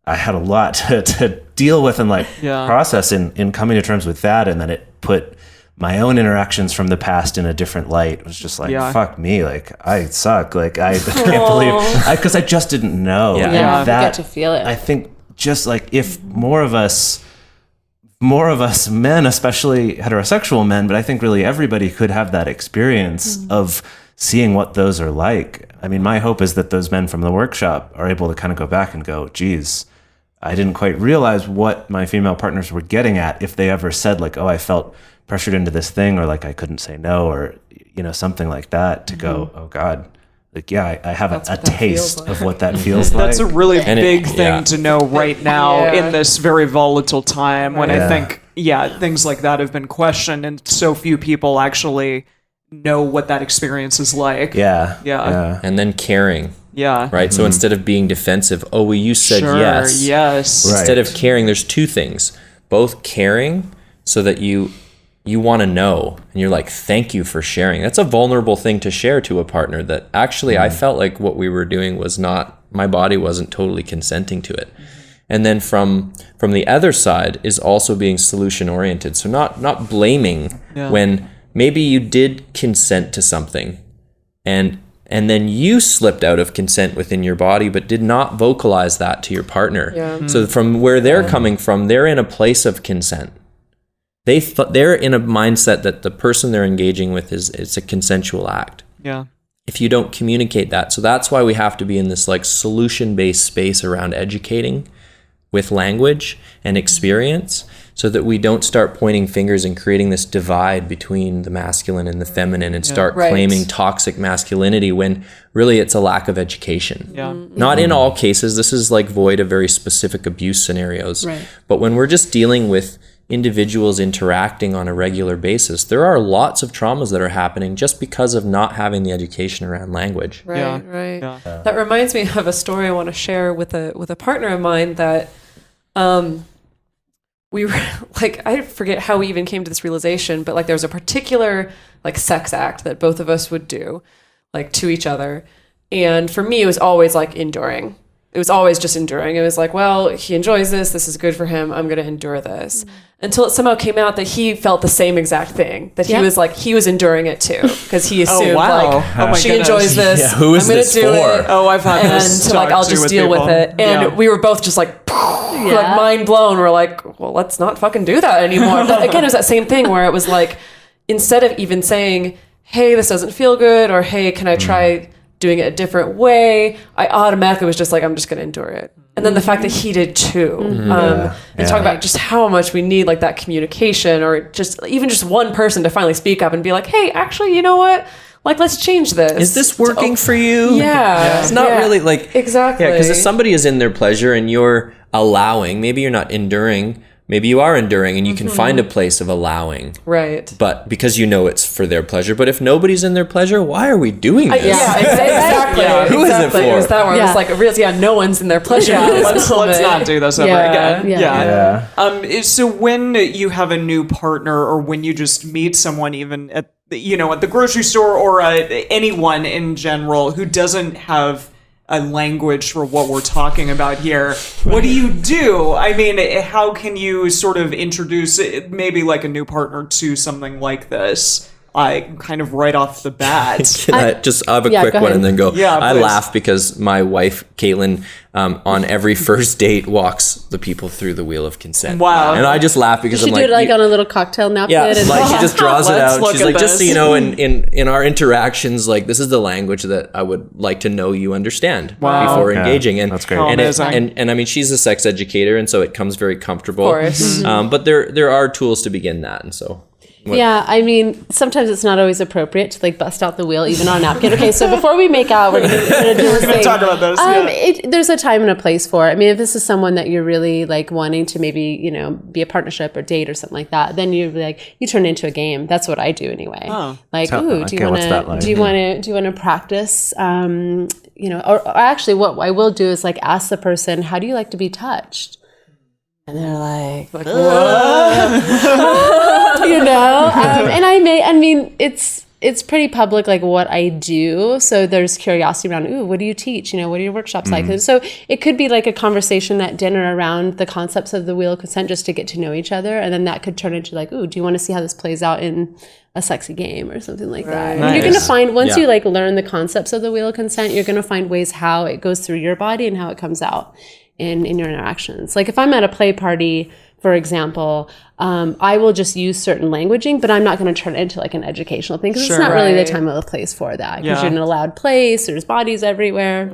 I had a lot to deal with and like process in coming to terms with that. And then it put my own interactions from the past in a different light. It was just like, fuck me, like I suck, like I can't believe, because I just didn't know. You get to feel it. I think just like if more of us men, especially heterosexual men, but I think really everybody could have that experience of seeing what those are like. I mean, my hope is that those men from the workshop are able to kind of go back and go, geez, I didn't quite realize what my female partners were getting at if they ever said like, oh, I felt pressured into this thing, or like I couldn't say no, or something like that, to go, oh God, like I have a taste of what that feels like. That's a really big thing to know right now in this very volatile time when I think things like that have been questioned and so few people actually know what that experience is like. And then caring. Right. So instead of being defensive, oh, well, you said yes. Right. Instead of caring, there's 2 things. Both caring so that you want to know and you're like, thank you for sharing. That's a vulnerable thing to share to a partner, that actually I felt like what we were doing was not, my body wasn't totally consenting to it. And then from the other side is also being solution oriented. So not blaming when maybe you did consent to something and then you slipped out of consent within your body, but did not vocalize that to your partner. So from where they're coming from, they're in a place of consent. They're in a mindset that the person they're engaging with it's a consensual act. If you don't communicate that, so that's why we have to be in this like solution-based space around educating with language and experience, so that we don't start pointing fingers and creating this divide between the masculine and the feminine and start claiming toxic masculinity when really it's a lack of education. Not in all cases. This is like void of very specific abuse scenarios. But when we're just dealing with individuals interacting on a regular basis, there are lots of traumas that are happening just because of not having the education around language. That reminds me of a story I want to share with a partner of mine that we were like, I forget how we even came to this realization, but like there was a particular like sex act that both of us would do like to each other. And for me, it was always like enduring. It was always just enduring. It was like, well, he enjoys this. This is good for him. I'm going to endure this. Until it somehow came out that he felt the same exact thing. That he was like, he was enduring it too. Because he assumed she enjoys this. Yeah, who is I'm this do for? It. Oh, I've had this. And like, I'll just deal with it. And we were both just like mind blown. We're like, well, let's not fucking do that anymore. But again, it was that same thing where it was like, instead of even saying, hey, this doesn't feel good, or hey, can I try doing it a different way, I automatically was just like, I'm just going to endure it. And then the fact that he did too. And talk about just how much we need like that communication, or just even just one person to finally speak up and be like, hey, actually, you know what? Like, let's change this. Is this working for you? Yeah. It's not really like... Exactly. Yeah, because if somebody is in their pleasure and you're allowing, maybe you're not enduring, maybe you are enduring, and you can find a place of allowing. Right. But because you know it's for their pleasure. But if nobody's in their pleasure, why are we doing this? Exactly. Who is it for? It was that one. It was like, really, no one's in their pleasure. Let's not do this ever again. Yeah. So when you have a new partner, or when you just meet someone, even at the grocery store, or anyone in general who doesn't have a language for what we're talking about here, what do you do? I mean, how can you sort of introduce maybe like a new partner to something like this? Kind of right off the bat. I have a quick one and then go. Yeah, I please. laugh because my wife, Caitlin, on every first date walks the people through the wheel of consent. Wow. And I just laugh because You I'm should like... do it like on a little cocktail napkin. Yeah, and like she just draws it Let's out. look She's at like, just so this. you know, in our interactions, like, this is the language that I would like to know you understand before engaging. And that's great. And I mean, she's a sex educator, and so it comes very comfortable. Of course. But there are tools to begin that, and so... Yeah, I mean, sometimes it's not always appropriate to like bust out the wheel, even on a napkin. Okay, so before we make out, we're gonna do this thing. talk about this. There's a time and a place for it. I mean, if this is someone that you're really like wanting to maybe, be a partnership or date or something like that, then you turn it into a game. That's what I do anyway. Like, do you want to practice? Or actually, what I will do is like ask the person, how do you like to be touched? And they're like and it's pretty public, like what I do. So there's curiosity around, what do you teach? What are your workshops like? And so it could be like a conversation at dinner around the concepts of the wheel of consent, just to get to know each other. And then that could turn into like, do you want to see how this plays out in a sexy game or something like that? Nice. And you're going to find, once you like learn the concepts of the wheel of consent, you're going to find ways how it goes through your body and how it comes out in your interactions. Like if I'm at a play party, for example, I will just use certain languaging, but I'm not going to turn it into like an educational thing, because it's not really the time or the place for that, because you're in a loud place, there's bodies everywhere.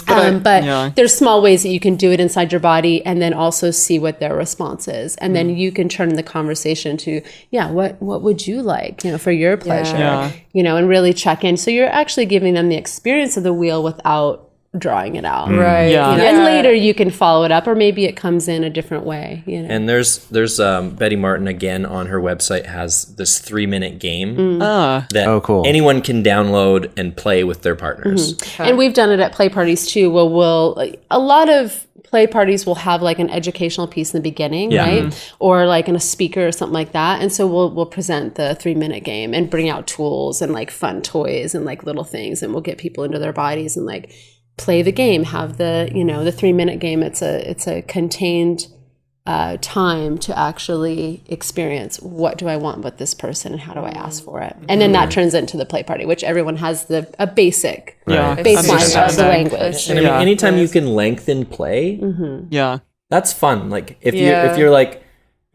But there's small ways that you can do it inside your body, and then also see what their response is. And then you can turn the conversation to, what would you like, for your pleasure, and really check in. So you're actually giving them the experience of the wheel without drawing it out, right? And later you can follow it up, or maybe it comes in a different way. And there's Betty Martin again on her website has this 3-minute game that anyone can download and play with their partners. And we've done it at play parties too. A lot of play parties will have like an educational piece in the beginning, right? Or like in a speaker or something like that. And so we'll present the 3-minute game and bring out tools and like fun toys and like little things, and we'll get people into their bodies and like play the game, have the 3-minute game. It's a contained time to actually experience, what do I want with this person and how do I ask for it? And then that turns into the play party, which everyone has a basic baseline of the language. And I mean, anytime you can lengthen play, that's fun. Like if you're like,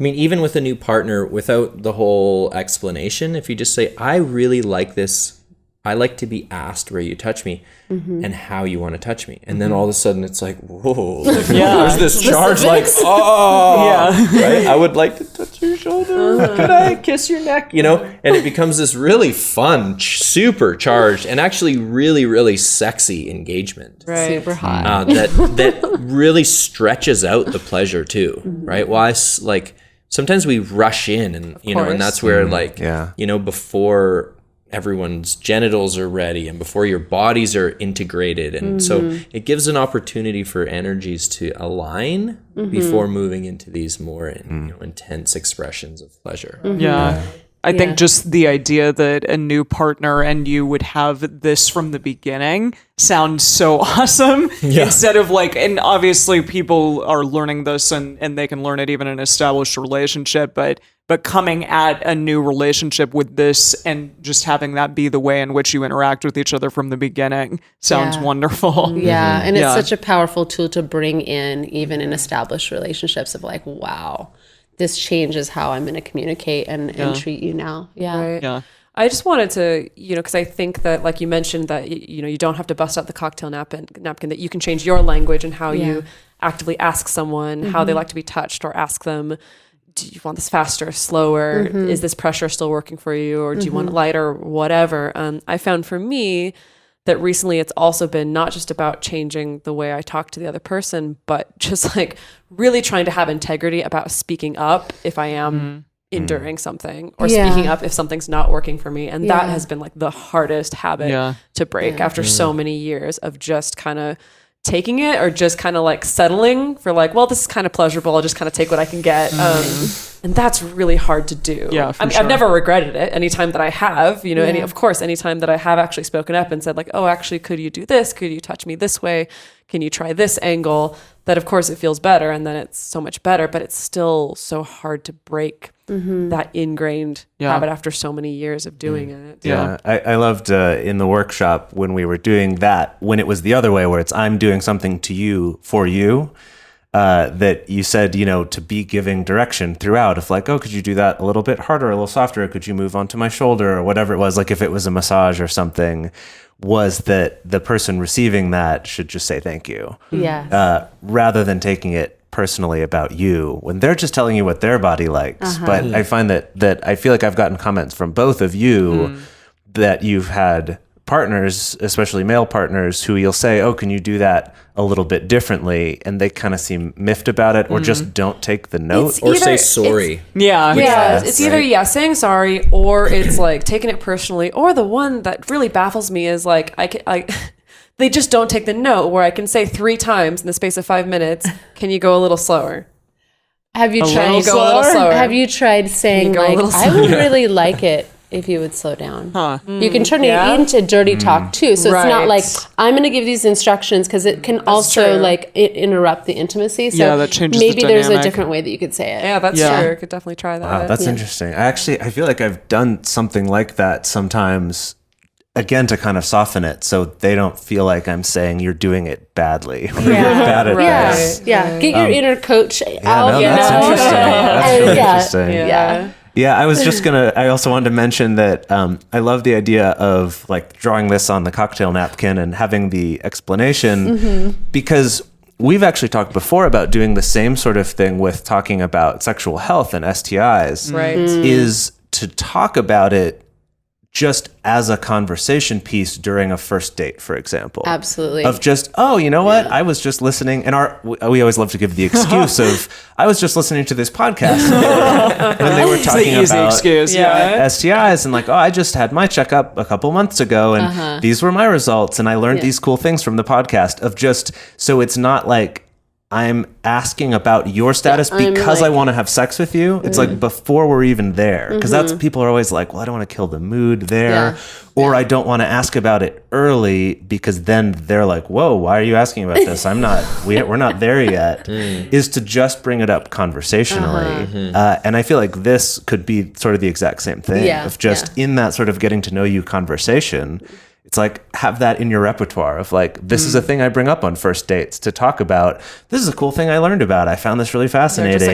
I mean, even with a new partner, without the whole explanation, if you just say, I really like this, I like to be asked where you touch me and how you want to touch me. And then all of a sudden it's like, whoa, like, there's this charge like, right? I would like to touch your shoulder. Could I kiss your neck? And it becomes this really fun, super charged, and actually really, really sexy engagement. Right. Super hot. That really stretches out the pleasure too, right? Why, like, sometimes we rush in and, and that's where before everyone's genitals are ready and before your bodies are integrated. And so it gives an opportunity for energies to align before moving into these more intense expressions of pleasure. I think just the idea that a new partner and you would have this from the beginning sounds so awesome. Instead of like, and obviously people are learning this and they can learn it even in an established relationship, but coming at a new relationship with this and just having that be the way in which you interact with each other from the beginning sounds wonderful. Yeah. And it's such a powerful tool to bring in even in established relationships of like, wow, this changes how I'm going to communicate and treat you now. Yeah. Right. Yeah. I just wanted to, because I think that, like you mentioned, that you don't have to bust out the cocktail napkin, that you can change your language and how you actively ask someone how they like to be touched, or ask them, do you want this faster, slower? Is this pressure still working for you, or do you want it lighter, whatever? I found for me that recently it's also been not just about changing the way I talk to the other person, but just like really trying to have integrity about speaking up if I am enduring something, or speaking up if something's not working for me. And that has been like the hardest habit to break after so many years of just kind of taking it, or just kind of like settling for like, well, this is kind of pleasurable, I'll just kind of take what I can get. And that's really hard to do. I've never regretted it anytime that I have, anytime that I have actually spoken up and said like, oh, actually, could you do this? Could you touch me this way? Can you try this angle? That of course it feels better, and then it's so much better, but it's still so hard to break that ingrained habit after so many years of doing it. I loved in the workshop when we were doing that, when it was the other way, where it's I'm doing something to you for you, that you said, to be giving direction throughout, of like, oh, could you do that a little bit harder, a little softer? Could you move onto my shoulder, or whatever it was, like if it was a massage or something, was that the person receiving that should just say thank you. Rather than taking it personally about you when they're just telling you what their body likes. But I find that I feel like I've gotten comments from both of you that you've had partners, especially male partners, who you'll say, oh, can you do that a little bit differently? And they kind of seem miffed about it, or just don't take the note, or say sorry. It's either saying sorry, or it's like taking it personally, or the one that really baffles me is like, they just don't take the note, where I can say 3 times in the space of 5 minutes, can you go a little slower? Have you tried saying like, I would really like it if you would slow down? You can turn it into dirty talk too. So it's not like, I'm going to give these instructions, because it can also like interrupt the intimacy. So that changes maybe the there's a dynamic. different way that you could say it. Yeah, that's true. I could definitely try that. Wow, that's interesting. I feel like I've done something like that sometimes, again, to kind of soften it, so they don't feel like I'm saying you're doing it badly. Or you're bad at this. Get your inner coach out. That's interesting. That's really interesting. Yeah, I was just I also wanted to mention that I love the idea of like drawing this on the cocktail napkin and having the explanation, because we've actually talked before about doing the same sort of thing with talking about sexual health and STIs, is to talk about it just as a conversation piece during a first date, for example. Absolutely. Of just, oh, you know what? I was just listening. And we always love to give the excuse of, I was just listening to this podcast when they were talking about STIs, and like, oh, I just had my checkup a couple months ago, and these were my results, and I learned these cool things from the podcast. Of just, so it's not like I'm asking about your status because I want to have sex with you. It's like before we're even there, because that's, people are always like, well, I don't want to kill the mood there, or I don't want to ask about it early, because then they're like, whoa, why are you asking about this? We're not there yet. Is to just bring it up conversationally. And I feel like this could be sort of the exact same thing of just in that sort of getting to know you conversation. It's like, have that in your repertoire of like, this is a thing I bring up on first dates to talk about. This is a cool thing I learned about. I found this really fascinating. This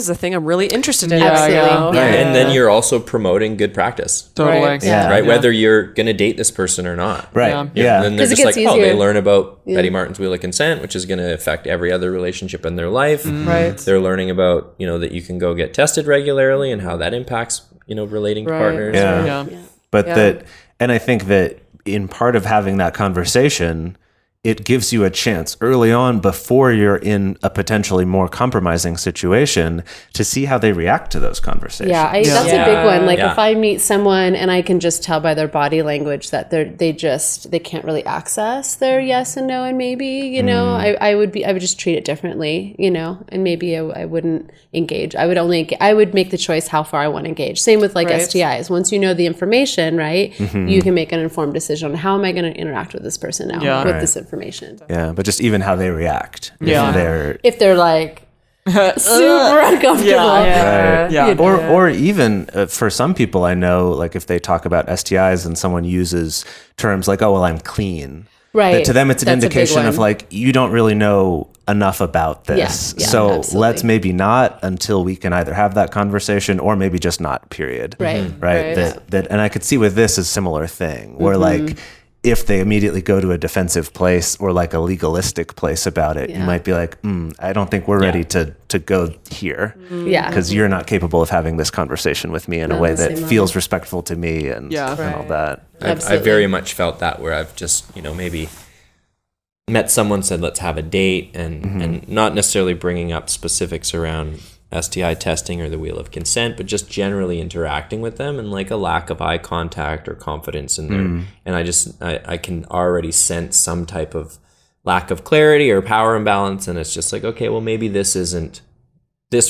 is a thing I'm really interested in. Absolutely. And then you're also promoting good practice. Totally. Right? Whether you're going to date this person or not. Right. And they're just like, oh, they learn about Betty Martin's Wheel of Consent, which is going to affect every other relationship in their life. Right. They're learning about, that you can go get tested regularly and how that impacts, relating to partners. But and I think that in part of having that conversation it gives you a chance early on before you're in a potentially more compromising situation to see how they react to those conversations. Yeah, that's a big one. Like Yeah. if I meet someone and I can just tell by their body language that they can't really access their yes and no and maybe, you know, I would just treat it differently, you know, and maybe I wouldn't engage. I would make the choice how far I want to engage. Same with like STIs. Once you know the information, right, you can make an informed decision on how am I going to interact with this person now with this information. Yeah, but just even how they react. If they're like super uncomfortable. Or even for some people I know, like if they talk about STIs and someone uses terms like, oh, well, I'm clean. Right. That to them, it's an That's a big indication of one. like, you don't really know enough about this. Yeah, so absolutely. let's maybe not until we can either have that conversation or maybe just not, period. Right. Right. That, and I could see with this a similar thing where like, if they immediately go to a defensive place or like a legalistic place about it, you might be like, I don't think we're ready to go here. Yeah. Because you're not capable of having this conversation with me in a way that same feels respectful to me and all that. I very much felt that where I've just, you know, maybe met someone, said, let's have a date, and not necessarily bringing up specifics around STI testing or the wheel of consent, but just generally interacting with them and like a lack of eye contact or confidence in there. And I can already sense some type of lack of clarity or power imbalance. And it's just like, okay, well, maybe this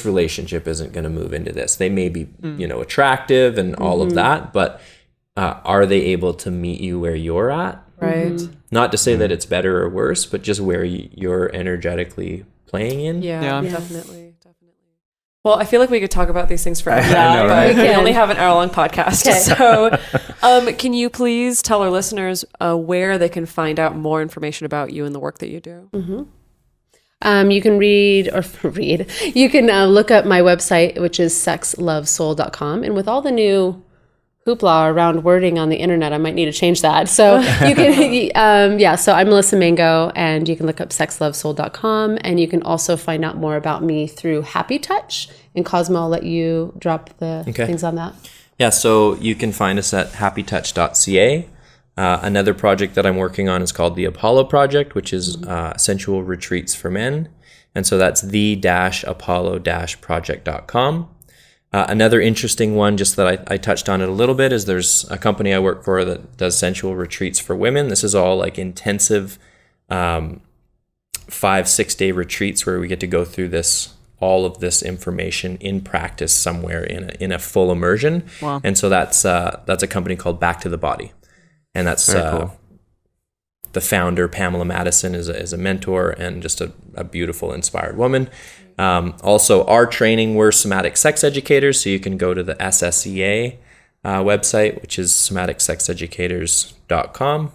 relationship isn't going to move into this. They may be, you know, attractive and all of that, but are they able to meet you where you're at? Right. Not to say that it's better or worse, but just where you're energetically playing in. Yeah, definitely. Well, I feel like we could talk about these things forever, I know, right? but we only have an hour-long podcast. So can you please tell our listeners where they can find out more information about you and the work that you do? You can you can look up my website, which is sexlovesoul.com. And with all the new hoopla around wording on the internet, I might need to change that. So you can, so I'm Melissa Mango, and you can look up sexlovesoul.com, and you can also find out more about me through Happy Touch. And Cosmo, I'll let you drop the things on that. Yeah, so you can find us at happytouch.ca. Another project that I'm working on is called the Apollo Project, which is sensual retreats for men. And so that's the-apollo-project.com. Another interesting one, just that I touched on it a little bit, is there's a company I work for that does sensual retreats for women. This is all like intensive 5-6 day retreats where we get to go through all of this information in practice somewhere in a full immersion. Wow. And so that's a company called Back to the Body, and that's Cool. The founder, Pamela Madison, is a mentor and just a beautiful, inspired woman. Also, our training, we're somatic sex educators, so you can go to the SSEA website, which is somaticsexeducators.com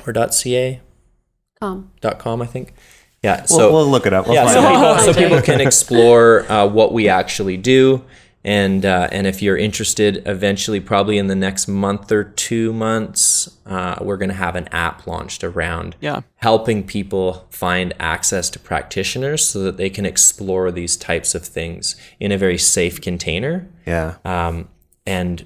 or .ca. .com, I think. Yeah, so we'll look it up. We'll find it. so people can explore what we actually do, and if you're interested, eventually, probably in the next month or 2 months, we're going to have an app launched around helping people find access to practitioners so that they can explore these types of things in a very safe container. Yeah. And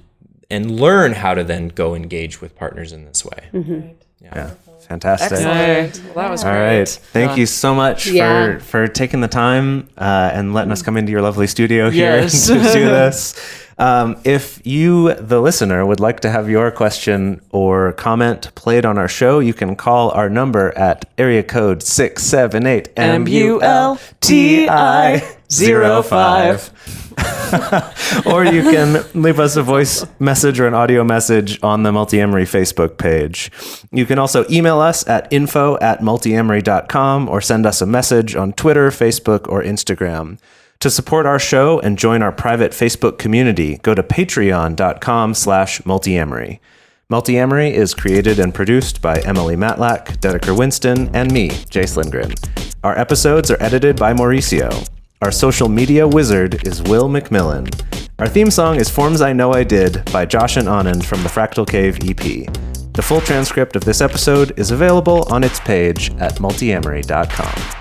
learn how to then go engage with partners in this way. Yeah. Fantastic. Excellent. Well, that was All great. right. Thank you so much for taking the time and letting us come into your lovely studio here Yes. to do this. If you, the listener, would like to have your question or comment played on our show, you can call our number at area code 678 MULTI05. Or you can leave us a voice message or an audio message on the Multiamory Facebook page. You can also email us at info@multiamory.com or send us a message on Twitter, Facebook, or Instagram. To support our show and join our private Facebook community, go to patreon.com/multiamory. Multiamory is created and produced by Emily Matlack, Dedeker Winston, and me, Jase Lindgren. Our episodes are edited by Mauricio. Our social media wizard is Will McMillan. Our theme song is Forms I Know I Did by Josh and Anand from the Fractal Cave EP. The full transcript of this episode is available on its page at multiamory.com.